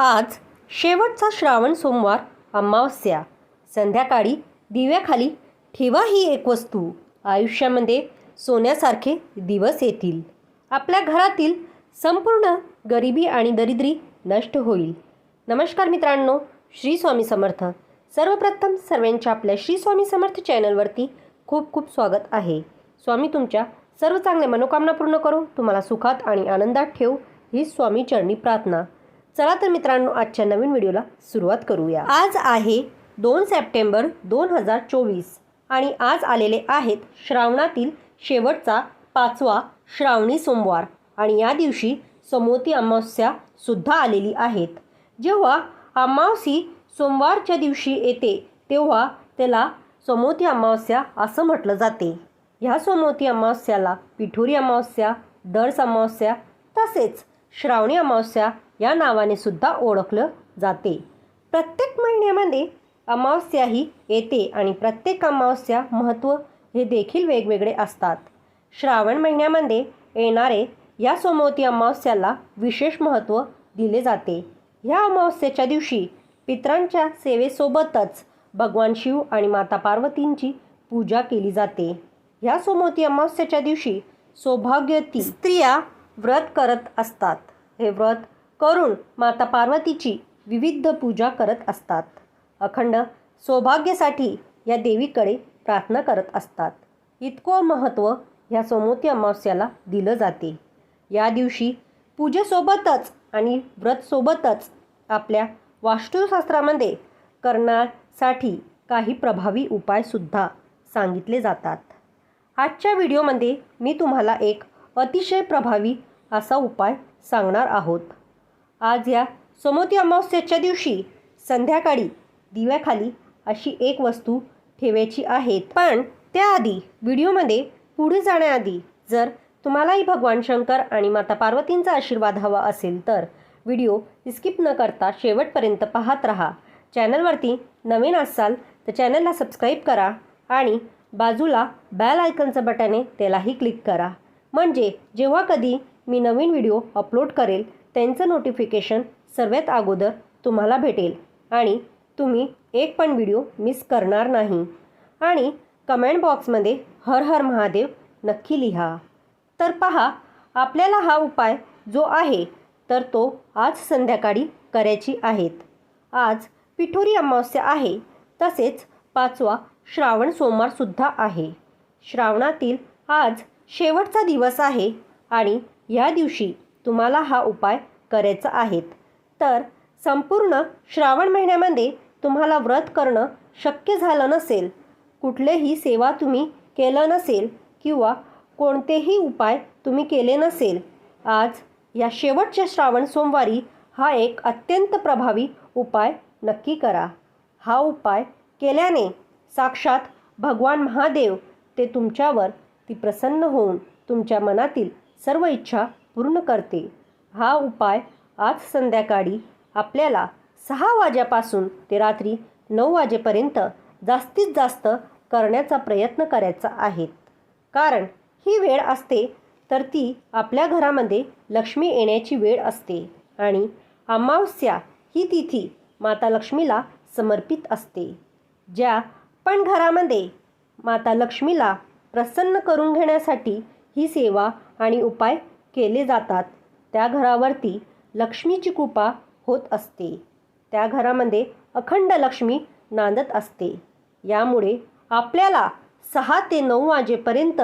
आज शेवटचा श्रावण सोमवार अमावस्या. संध्याकाळी दिव्याखाली ठेवा ही एक वस्तू. आयुष्यामध्ये सोन्यासारखे दिवस येतील. आपल्या घरातील संपूर्ण गरिबी आणि दरिद्री नष्ट होईल. नमस्कार मित्रांनो, श्री स्वामी समर्थ. सर्वप्रथम सर्वांच्या आपल्या श्री स्वामी समर्थ चॅनलवरती खूप खूप स्वागत आहे. स्वामी तुमच्या सर्व चांगल्या मनोकामना पूर्ण करो, तुम्हाला सुखात आणि आनंदात ठेवू ही स्वामी चरणी प्रार्थना. चला तर मित्रांनो, आजच्या नवीन व्हिडिओला सुरुवात करूया. आज आहे 2 सप्टेंबर 2024 आणि आज आलेले आहेत श्रावणातील शेवटचा 5वा श्रावणी सोमवार आणि या दिवशी सोमवती अमावस्या सुद्धा आलेली आहेत. जेव्हा अमावसी सोमवारच्या दिवशी येते तेव्हा त्याला सोमवती अमावस्या असं म्हटलं जाते. ह्या सोमवती अमावस्याला पिठोरी अमावस्या, दर्श अमावस्या तसेच श्रावणी अमावस्या या नावाने सुद्धा ओळखलं जाते. प्रत्येक महिन्यामध्ये अमावस्या ही येते आणि प्रत्येक अमावस्या महत्त्व हे देखील वेगवेगळे असतात. श्रावण महिन्यामध्ये येणारे या सोमवती अमावस्याला विशेष महत्त्व दिले जाते. ह्या अमावस्येच्या दिवशी पितरांच्या सेवेसोबतच भगवान शिव आणि माता पार्वतींची पूजा केली जाते. ह्या सोमवती अमावस्येच्या दिवशी सौभाग्यवती स्त्रिया व्रत करत असतात. हे व्रत करून माता पार्वतीची विविध पूजा करत असतात. अखंड सौभाग्यासाठी या देवीकडे प्रार्थना करत असतात. इतकं महत्त्व ह्या सोमवती अमावस्याला दिलं जाते. या दिवशी पूजेसोबतच आणि व्रतसोबतच आपल्या वास्तुशास्त्रामध्ये करण्यासाठी काही प्रभावी उपायसुद्धा सांगितले जातात. आजच्या व्हिडिओमध्ये मी तुम्हाला एक अतिशय प्रभावी असा उपाय सांगणार आहोत. आज या सोमवती अमावस्येच्या दिवशी संध्याकाळी दिव्याखाली अशी एक वस्तू ठेवायची आहे. पण त्याआधी व्हिडिओमध्ये पुढे जाण्याआधी जर तुम्हालाही भगवान शंकर आणि माता पार्वतींचा आशीर्वाद हवा असेल तर व्हिडिओ स्किप न करता शेवटपर्यंत पाहत राहा. चॅनलवरती नवीन असाल तर चॅनलला सबस्क्राईब करा आणि बाजूला बेल आयकॉनचं बटन आहे त्यालाही क्लिक करा. म्हणजे जेव्हा कधी मी नवीन व्हिडिओ अपलोड करेल त्यांचं नोटिफिकेशन सर्वात अगोदर तुम्हाला भेटेल आणि तुम्ही एक पण व्हिडिओ मिस करणार नाही. आणि कमेंट बॉक्समध्ये हर हर महादेव नक्की लिहा. तर पहा, आपल्याला हा उपाय जो आहे तर तो आज संध्याकाळी करायची आहेत. आज पिठोरी अमावस्या आहे तसेच 5वा श्रावण सोमवारसुद्धा आहे. श्रावणातील आज शेवटचा दिवस आहे आणि या दिवशी तुम्हाला हा उपाय करायचा आहे. तर संपूर्ण श्रावण महिन्यामध्ये तुम्हाला व्रत करणं शक्य झालं नसेल, कुठलेही सेवा तुम्ही केलं नसेल किंवा कोणतेही उपाय तुम्ही केले नसेल, आज या शेवटच्या श्रावण सोमवारी हा एक अत्यंत प्रभावी उपाय नक्की करा. हा उपाय केल्याने साक्षात भगवान महादेव ते तुमच्यावर प्रसन्न होऊन तुमच्या मनातील सर्व इच्छा पूर्ण करते. हा उपाय आज संध्याकाळी आपल्याला 6 वाजेपासून ते रात्री 9 वाजेपर्यंत जास्तीत जास्त करण्याचा प्रयत्न करायचा आहे. कारण ही वेळ असते तर ती आपल्या घरामध्ये लक्ष्मी येण्याची वेळ असते आणि अमावस्या ही तिथी माता लक्ष्मीला समर्पित असते. ज्या पण घरामध्ये माता लक्ष्मीला प्रसन्न करून घेण्यासाठी ही सेवा आणि उपाय केले जातात त्या घरावरती लक्ष्मीची कृपा होत असते. त्या घरामध्ये अखंड लक्ष्मी नांदत असते. यामुळे आपल्याला 6 ते 9 वाजेपर्यंत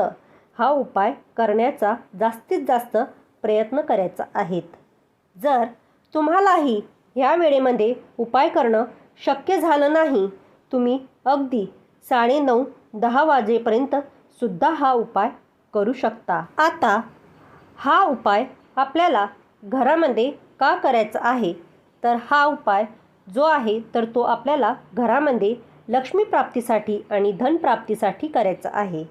हा उपाय करण्याचा जास्तीत जास्त प्रयत्न करायचा आहे. जर तुम्हालाही ह्या वेळेमध्ये उपाय करणं शक्य झालं नाही, तुम्ही अगदी 9:30-10 वाजेपर्यंत सुद्धा हा उपाय करू शकता. आता हा उपाय आपल्याला घरामध्ये का करायचा आहे तर हा उपाय जो आहे तर तो आपल्याला घरामध्ये लक्ष्मी प्राप्तीसाठी आणि धन प्राप्तीसाठी करायचा आहे.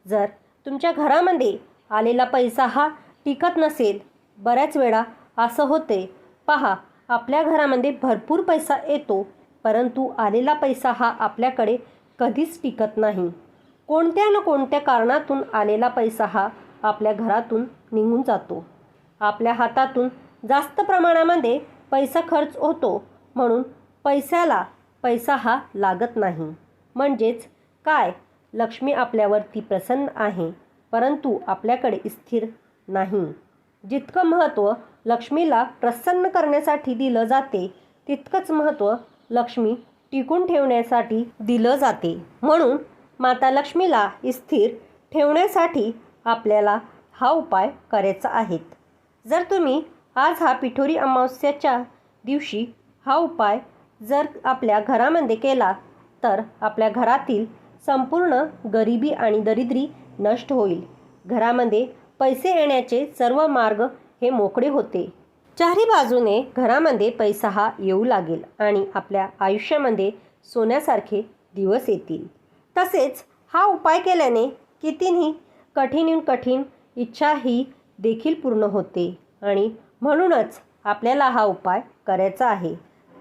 जर तुमच्या घरामध्ये आलेला पैसा हा टिकत नसेल, बऱ्याच वेळा असं होते पहा, आपल्या घरामध्ये भरपूर पैसा येतो परंतु आलेला पैसा हा आपल्याकडे कधीच टिकत नाही. कोणत्या ना कोणत्या कारणातून आलेला पैसा हा आपल्या घरातून निघून जातो. आपल्या हातातून जास्त प्रमाणामध्ये पैसा खर्च होतो, म्हणून पैशाला पैसा हा लागत नाही. म्हणजेच काय, लक्ष्मी आपल्यावरती प्रसन्न आहे, परंतु आपल्याकडे स्थिर नाही. जितकं महत्त्व लक्ष्मीला प्रसन्न करण्यासाठी दिलं जाते, तितकंच महत्त्व लक्ष्मी टिकून ठेवण्यासाठी दिलं जाते. म्हणून माता लक्ष्मीला स्थिर ठेवण्यासाठी आपल्याला हा उपाय करायचा आहे. जर तुम्ही आज हा पिठोरी अमावस्याच्या दिवशी हा उपाय जर आपल्या घरामध्ये केला, तर आपल्या घरातील संपूर्ण गरिबी आणि दरिद्री नष्ट होईल. घरामध्ये पैसे येण्याचे सर्व मार्ग हे मोकळे होते. चारी बाजूने घरामध्ये पैसा हा येऊ लागेल आणि आपल्या आयुष्यामध्ये सोन्यासारखे दिवस येतील. तसेच हा उपाय केल्याने कितीही कठीण इच्छा ही देखील पूर्ण होते आणि म्हणूनच आपल्याला हा उपाय करायचा आहे.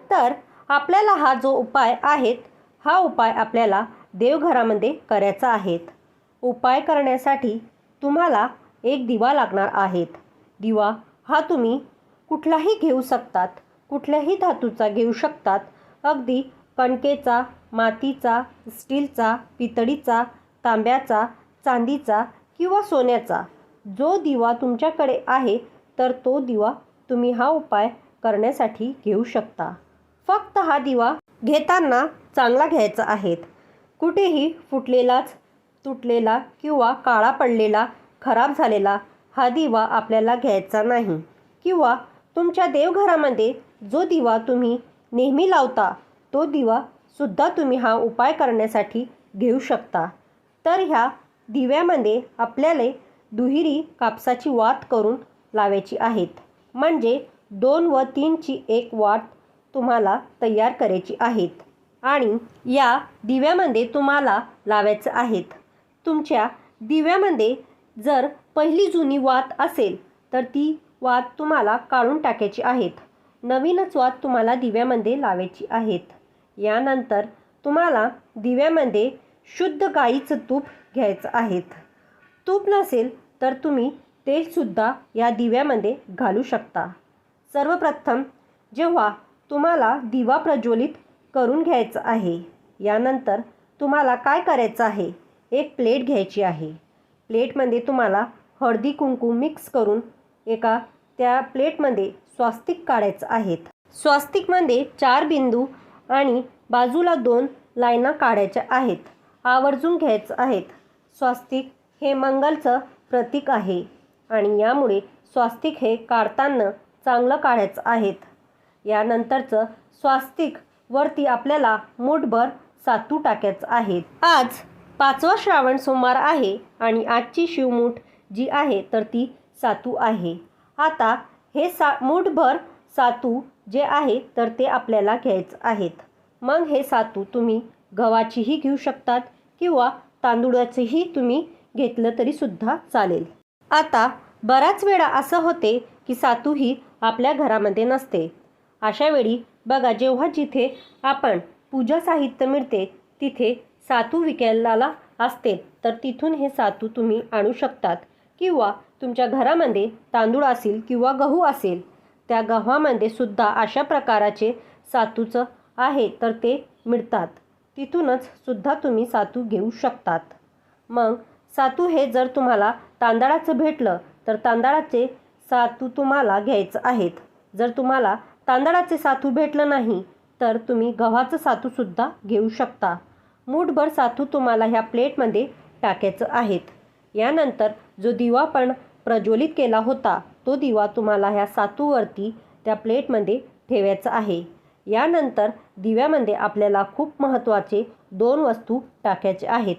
तर आपल्याला हा जो उपाय आहे, हा उपाय आपल्याला देवघरामध्ये करायचा आहे. उपाय करण्यासाठी तुम्हाला एक दिवा लागणार आहेत. दिवा हा तुम्ही कुठलाही घेऊ शकतात, कुठल्याही धातूचा घेऊ शकतात. अगदी कणकेचा, मातीचा, स्टीलचा, पितळीचा, तांब्याचा, चांदीचा किंवा सोन्याचा जो दिवा तुमच्याकडे आहे, तर तो दिवा तुम्ही हा उपाय करण्यासाठी घेऊ शकता. फक्त हा दिवा घेताना चांगला घ्यायचा आहे. कुठेही फुटलेलाच, तुटलेला किंवा काळा पडलेला, खराब झालेला हा दिवा आपल्याला घ्यायचा नाही. किंवा तुमच्या देवघरामध्ये जो दिवा तुम्ही नेहमी लावता, तो दिवा सुद्धा तुम्ही हा उपाय करण्यासाठी घेऊ शकता. तर ह्या दिव्यामध्ये आपल्याला दुहेरी कापसाची वात करून लावायची आहेत. म्हणजे 2 व 3 ची एक वात तुम्हाला तयार करायची आहेत आणि या दिव्यामध्ये तुम्हाला लावायचं आहेत. तुमच्या दिव्यामध्ये जर पहिली जुनी वात असेल, तर ती वात तुम्हाला काढून टाकायची आहेत. नवीनच वात तुम्हाला दिव्यामध्ये लावायची आहेत. यानंतर तुम्हाला दिव्यामध्ये शुद्ध गाईचं तूप घ्यायचं आहेत. तूप नसेल तर तुम्ही तेलसुद्धा या दिव्यामध्ये घालू शकता. सर्वप्रथम जेव्हा तुम्हाला दिवा प्रज्वलित करून घ्यायचं आहे, यानंतर तुम्हाला काय करायचं आहे, एक प्लेट घ्यायची आहे. प्लेटमध्ये तुम्हाला हळदी कुंकू मिक्स करून एका त्या प्लेटमध्ये स्वास्तिक काढायचं आहेत. स्वास्तिकमध्ये 4 बिंदू आणि बाजूला 2 लाईना काढायच्या आहेत. आवर्जून घ्यायचं आहेत. स्वास्तिक हे मंगलचं प्रतीक आहे आणि यामुळे स्वास्तिक हे काढताना चांगलं काढायचं आहेत. यानंतरचं स्वास्तिक वरती आपल्याला मूठभर सातू टाकायचं आहे. आज 5वा श्रावण सोमवार आहे आणि आजची शिवमूठ जी आहे तर ती सातू आहे. आता हे मूठभर सातू जे आहे तर ते आपल्याला घ्यायचं आहेत. मग हे सातू तुम्ही गव्हाचीही घेऊ शकतात किंवा तांदूळाचेही तुम्ही घेतलं तरी सुद्धा चालेल. आता बराच वेळा असं होते की सातू ही आपल्या घरामध्ये नसते. अशा वेळी बघा, जेव्हा जिथे आपण पूजा साहित्य मिळते तिथे सातू विकायला असते, तर तिथून हे सातू तुम्ही आणू शकतात. किंवा तुमच्या घरामध्ये तांदूळ असेल किंवा गहू असेल, त्या गव्हामध्ये सुद्धा अशा प्रकाराचे सातूचं आहे तर ते मिळतात. तिथूनच सुद्धा तुम्ही सातू घेऊ शकतात. मग सातू हे जर तुम्हाला तांदळाचं भेटलं तर तांदळाचे सातू तुम्हाला घ्यायचं आहेत. जर तुम्हाला तांदळाचे सातू भेटलं नाही तर तुम्ही गव्हाचं सातूसुद्धा घेऊ शकता. मूठभर सातू तुम्हाला ह्या प्लेटमध्ये टाकायचं आहेत. यानंतर जो दिवा पण प्रज्वलित केला होता, तो दिवा तुम्हाला ह्या सातूवरती त्या प्लेटमध्ये ठेवायचा आहे. यानंतर दिव्यामध्ये आपल्याला खूप महत्त्वाचे 2 वस्तू टाकायचे आहेत.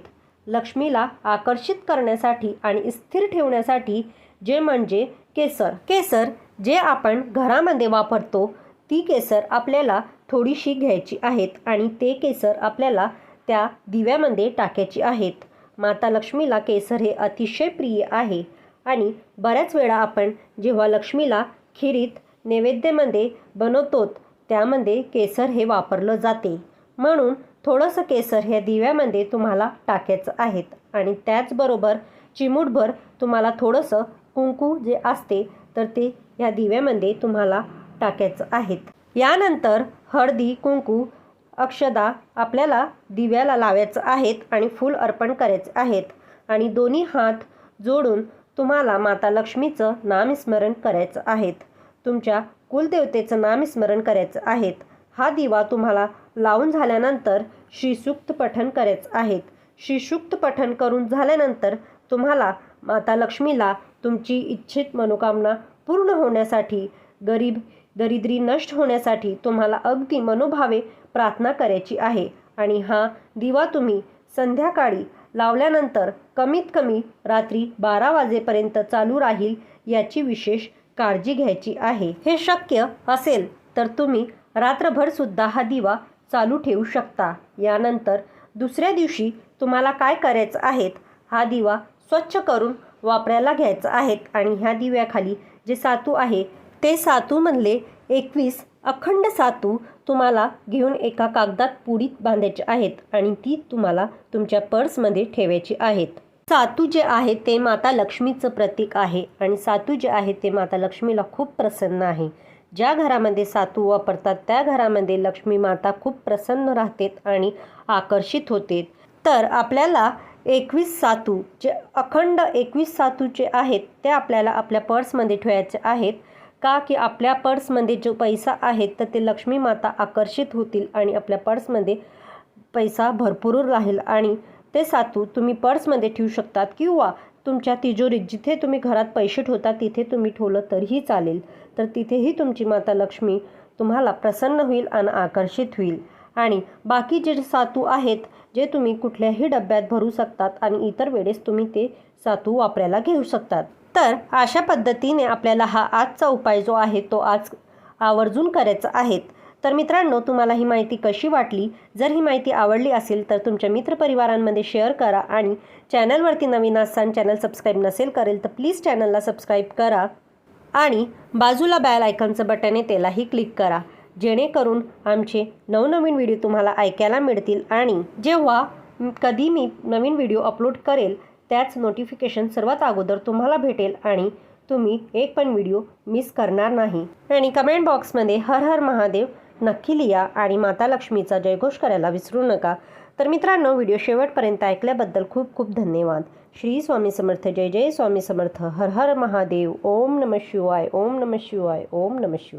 लक्ष्मीला आकर्षित करण्यासाठी आणि स्थिर ठेवण्यासाठी, जे म्हणजे केसर जे आपण घरामध्ये वापरतो, ती केसर आपल्याला थोडीशी घ्यायची आहेत आणि ते केसर आपल्याला त्या दिव्यामध्ये टाकायची आहेत. माता लक्ष्मीला केसर हे अतिशय प्रिय आहे आणि बऱ्याच वेळा आपण जेव्हा लक्ष्मीला खिरीत नैवेद्यामध्ये बनवतो, त्यामध्ये केसर हे वापरलं जाते. म्हणून थोडंसं केसर हे दिव्यामध्ये तुम्हाला टाकायचं आहेत आणि त्याचबरोबर चिमूटभर तुम्हाला थोडंसं कुंकू जे असते तर ते या दिव्यामध्ये तुम्हाला टाकायचं आहेत। यानंतर हळदी कुंकू अक्षदा आपल्याला दिव्याला लावायचं आहेत आणि फूल अर्पण करायचे आहेत आणि दोन्ही हात जोडून तुम्हाला माता लक्ष्मीचं नामस्मरण करायचं आहेत। तुमच्या कुलदेवतेचं नामस्मरण करायचं आहेत। हा दिवा तुम्हाला लावून झाल्यानंतर श्रीसूक्त पठण करायचं आहेत। श्रीसूक्त पठण करून झाल्यानंतर तुम्हाला माता लक्ष्मीला तुमची इच्छित मनोकामना पूर्ण होण्यासाठी, दरिद्री नष्ट होण्यासाठी तुम्हाला अगदी मनोभावे प्रार्थना करायची आहे आणि हा दिवा तुम्ही संध्याकाळी लावल्यानंतर कमीत कमी रात्री 12 वाजेपर्यंत चालू राहील याची विशेष काळजी घ्यायची आहे। हे शक्य असेल तर तुम्ही रात्रभर सुद्धा हा दिवा चालू ठेवू शकता। यानंतर दुसऱ्या दिवशी तुम्हाला काय करायचं आहेत, हा दिवा स्वच्छ करून वापरायला घ्यायचा आहेत आणि ह्या दिव्याखाली जे सातू आहे ते सातूमधले 21 अखंड सातू तुम्हाला घेऊन एका कागदात पुडीत बांधायचे आहेत आणि ती तुम्हाला तुमच्या पर्समध्ये ठेवायची आहेत। सातू जे आहे ते माता लक्ष्मीचं प्रतीक आहे आणि सातू जे आहे ते माता लक्ष्मीला खूप प्रसन्न आहे। ज्या घरामध्ये सातू वापरतात त्या घरामध्ये लक्ष्मी माता खूप प्रसन्न राहते आणि आकर्षित होते। तर आपल्याला 21 सातू जे अखंड 21 सातू जे आहेत ते आपल्याला आपल्या पर्समध्ये ठेवायचे आहेत का की आपल्या पर्समध्ये जो पैसा आहे तर ते लक्ष्मी माता आकर्षित होतील आणि आपल्या पर्समध्ये पैसा भरपूर राहील आणि ते सातू तुम्ही पर्समध्ये ठेवू शकतात किंवा तुमच्या तिजोरीत जिथे तुम्ही घरात पैसे ठेवता तिथे तुम्ही ठेवलं तरीही चालेल। तर तिथेही तुमची माता लक्ष्मी तुम्हाला प्रसन्न होईल आणि आकर्षित होईल। आणि बाकी जे सातू आहेत जे तुम्ही कुठल्याही डब्यात भरू शकतात आणि इतर वेळेस तुम्ही ते सातू वापरायला घेऊ शकतात। तर अशा पद्धतीने आपल्याला हा आजचा उपाय जो आहे तो आज आवर्जून करायचा आहे। तर मित्रांनो, तुम्हाला ही माहिती कशी वाटली? जर ही माहिती आवडली असेल तर तुमच्या मित्रपरिवारांमध्ये शेअर करा आणि चॅनलवरती नवीन असाल, चॅनल सबस्क्राईब नसेल करेल तर प्लीज चॅनलला सबस्क्राईब करा आणि बाजूला बेल आयकॉनचं बटन आहे त्यालाही क्लिक करा, जेणेकरून आमचे नवनवीन व्हिडिओ तुम्हाला ऐकायला मिळतील आणि जेव्हा कधी मी नवीन व्हिडिओ अपलोड करेल त्याच नोटिफिकेशन सर्वात अगोदर तुम्हाला भेटेल आणि तुम्ही एक पण व्हिडिओ मिस करणार नाही। आणि कमेंट बॉक्समध्ये हर हर महादेव नक्की लिहा आणि माता लक्ष्मीचा जयघोष करायला विसरू नका। तर मित्रांनो, व्हिडिओ शेवटपर्यंत ऐकल्याबद्दल खूप खूप धन्यवाद। श्री स्वामी समर्थ, जय जय स्वामी समर्थ, हर हर महादेव, ओम नमः शिवाय, ओम नमः शिवाय, ओम नमः शिवाय।